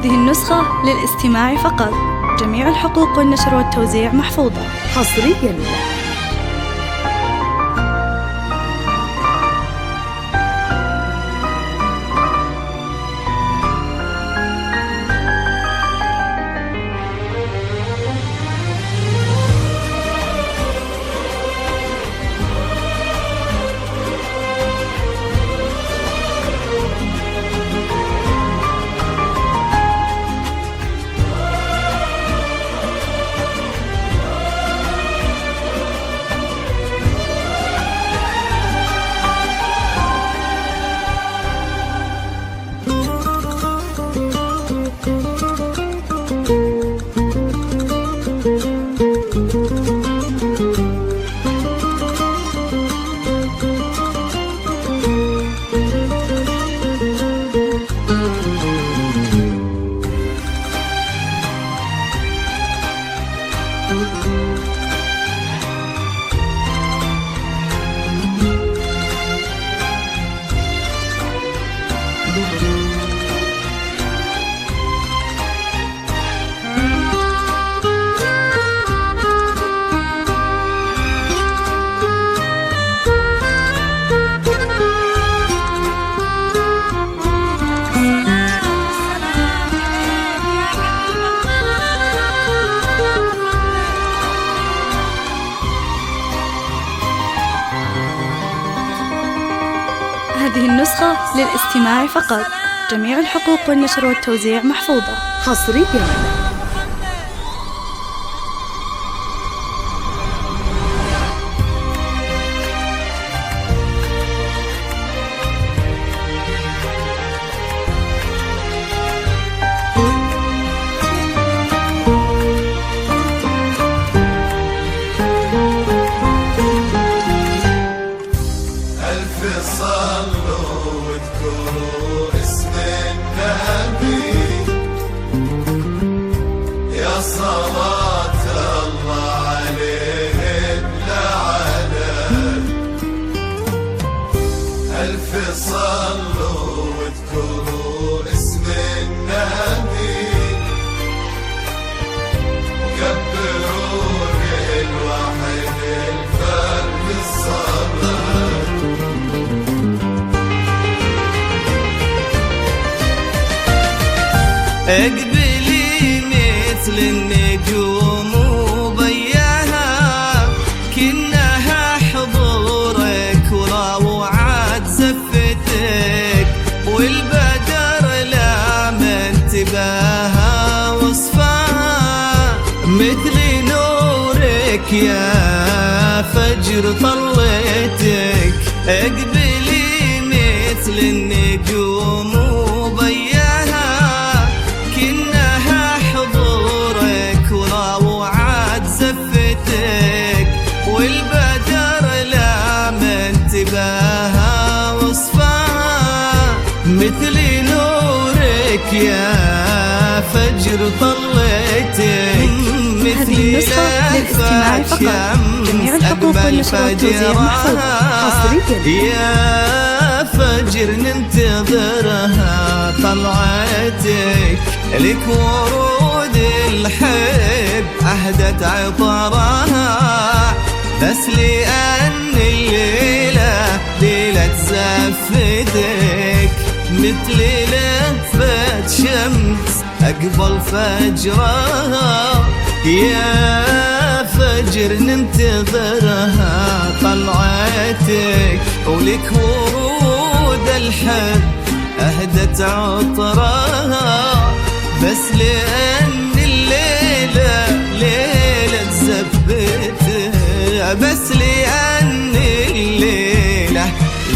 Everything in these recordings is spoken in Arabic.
هذه النسخة للاستماع فقط. جميع الحقوق والنشر والتوزيع محفوظة حصرياً. هذه النسخة للاستماع فقط. جميع الحقوق والنشر والتوزيع محفوظة حصرياً. صلوا واذكروا اسم النبي، يا صلاة الله عليه بلا عدد. ألف صلوا واذكروا اسم النبي، وكبروا للواحد الفرد الصلاة. اقبلي مثل النجوم وبياها، كنها حضورك وروعة زفتك، والبدر لا من تباها وصفاها، مثل نورك يا فجر طليتك. اقبلي مثل النجوم وبياها، كنها حضورك وروعة زفتك، والبدر لا من تباها وصفاها، مثل نورك يا فجر طليتك، مثل للاستماع فقط. جميع الحقوق والنشر والتوزيع محفوظة حصرياً. يا فجر ننتظرها طلعتك، لك ورود الحب أهدت عطرها، بس لأن الليلة ليلة زفتك، مثل لفة شمس أقبل فجرها. يا فجر ننتظرها طلعتك، ولك ورود الحب أهدت عطرها، بس لأن الليلة ليلة زفتك، بس لأن الليلة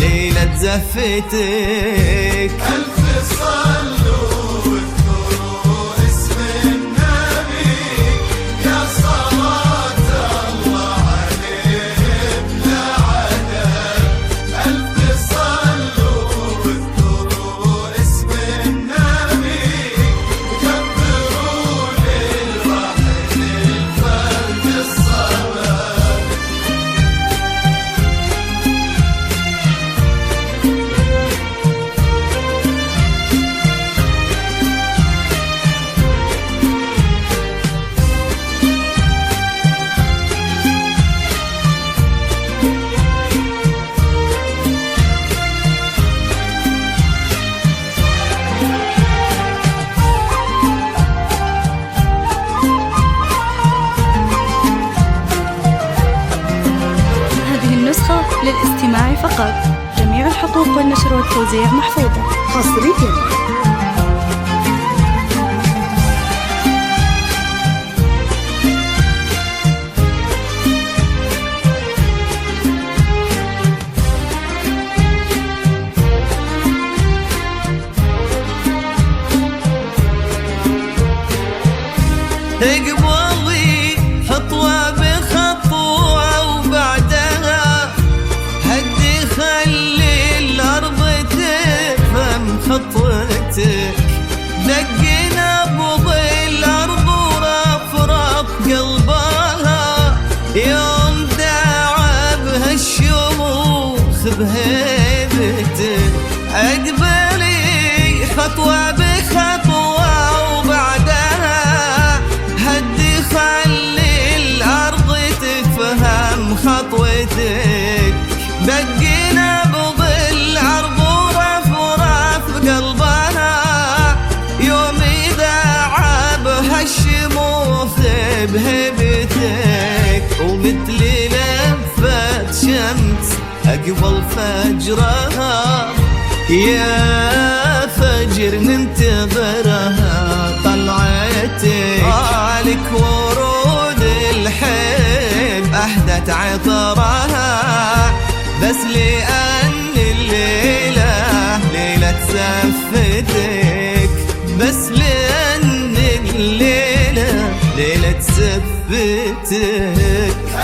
ليلة زفتك. ألف صلوا واذكروا اسم النبي، يا صلاة الله عليه بلا عدد. ألف صلوا واذكروا اسم النبي، وكبروا للواحد الفرد الصمد. للاستماع فقط. جميع الحقوق والنشر والتوزيع محفوظة حصرياً. اقبلي خطوة بخطوة وبعدها هدي خلي الأرض تفهم خطوتك. دق نبض الأرض ورفرف قلبها يوم دعا بها الشموخ بهيبتك. اقبلي خطوة بخطوة وبعدها هدي خلي الأرض تفهم خطوتك. دق نبض الأرض ورفرف قلبها يوم دعا بها الشموخ بهبتك. ومثل لفة شمس أقبل فجرها يا فجر ننتظرها طلعتك. لك ورود الحب أهدت عطرها بس لأن الليلة ليلة زفتك. بس لأن الليلة ليلة زفتك.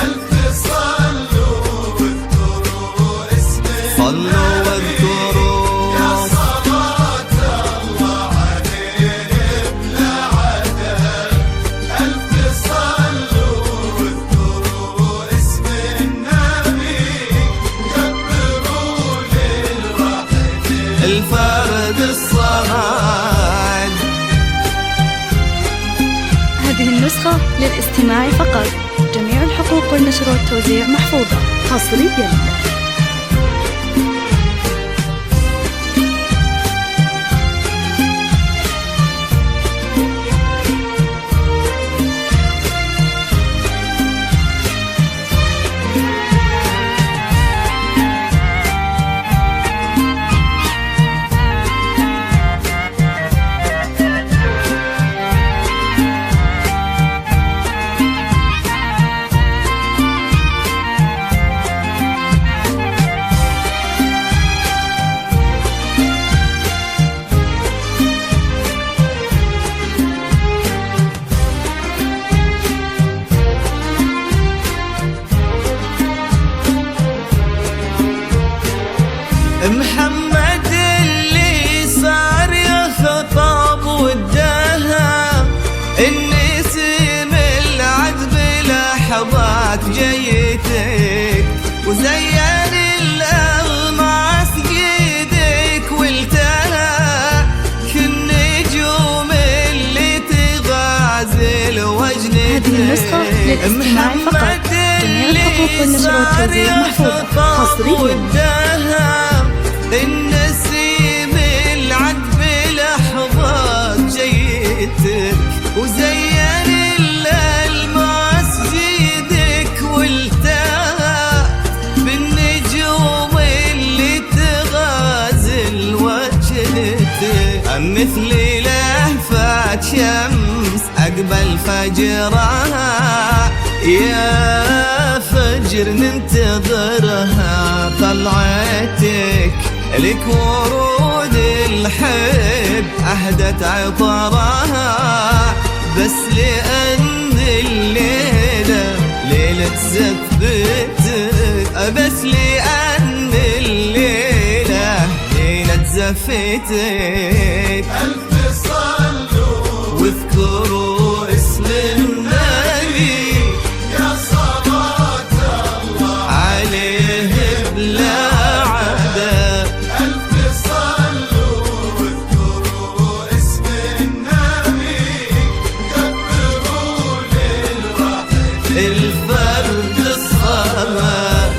ألف صلوا واذكروا اسمه صلوا واذكروا يا صلاة الله عليه بلا عدد. ألف صلوا واذكروا اسم النبي كبروا للواحد الفرد الصمد. هذه النسخة للاستماع فقط. جميع الحقوق والنشر والتوزيع محفوظة حصرياً. محمد اللي صار يخطب ودها النسيم العذب لحظات جيتك. وزين الألماس جيدك والتها كالنجوم اللي تغازل وجنتك. هذه النسخة للاستماع فقط. جميع الحقوق والنشر والتوزيع محفوظة حصرياً. النسيم العذب لحظات جيتك. وزين الألماس جيدك والتها بالنجوم اللي تغازل وجهتك. مثل لهفة شمس أقبل فجرها يا فجر ننتظرها طلعتك. لك ورود الحب أهدت عطرها بس لأن الليلة ليلة زفتك. بس لأن الليلة ليلة زفتك. ألف صلوا واذكروا اسم النبي يا صلاة الله عليه بلا عدد. ألف صلوا واذكروا اسم النبي كبروا للواحد الفرد الصمد.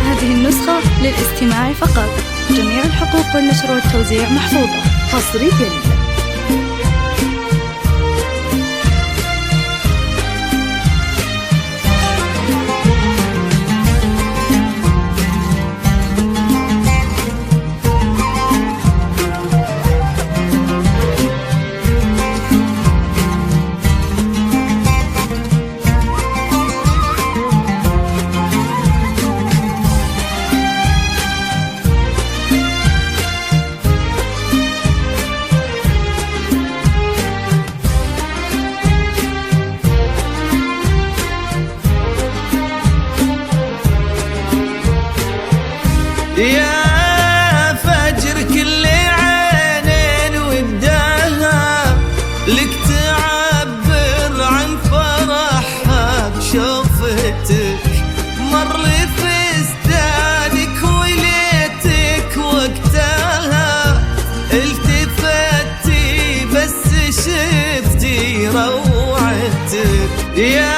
هذه النسخة للاستماع فقط. جميع الحقوق والنشر والتوزيع محفوظة حصرياً. روعتك يا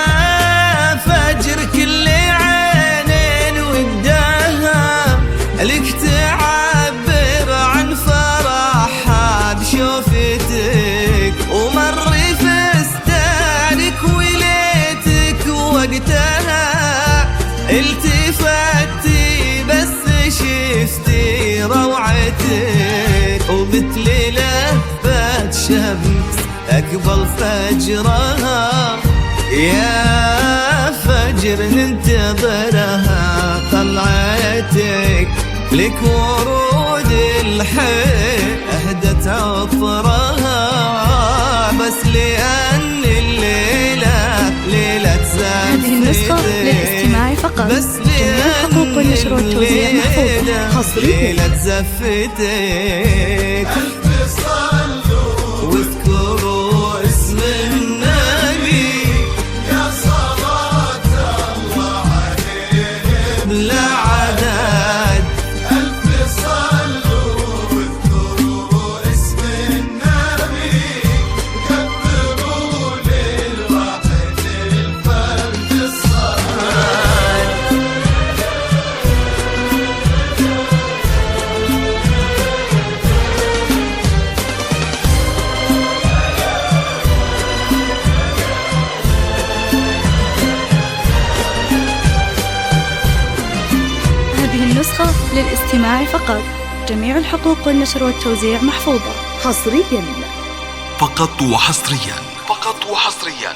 فجر كل عين ودها لك تعبر عن فرحها بشوفتك ومر فستانك وليتك وقتها التفتي بس شفتي روعتك ومثل لهفة شمس أقبل فجرها يا فجر ننتظرها طلعتك لك ورود الحي أهدت عطرها بس لأن الليلة ليلة زفتك هذه النسخة للاستماع فقط. بس جميع الحقوق والنشر والتوزيع محفوظة حصريا. ليلة زفتك ألف صلوا واذكروا اسم النبي يا صلاة الله عليه بلا عدد. ألف صلوا واذكروا اسم النبي كبروا للواحد الفرد الصلاة. هذه النسخة للاستماع فقط. جميع الحقوق والنشر والتوزيع محفوظة حصريا. فقط وحصريا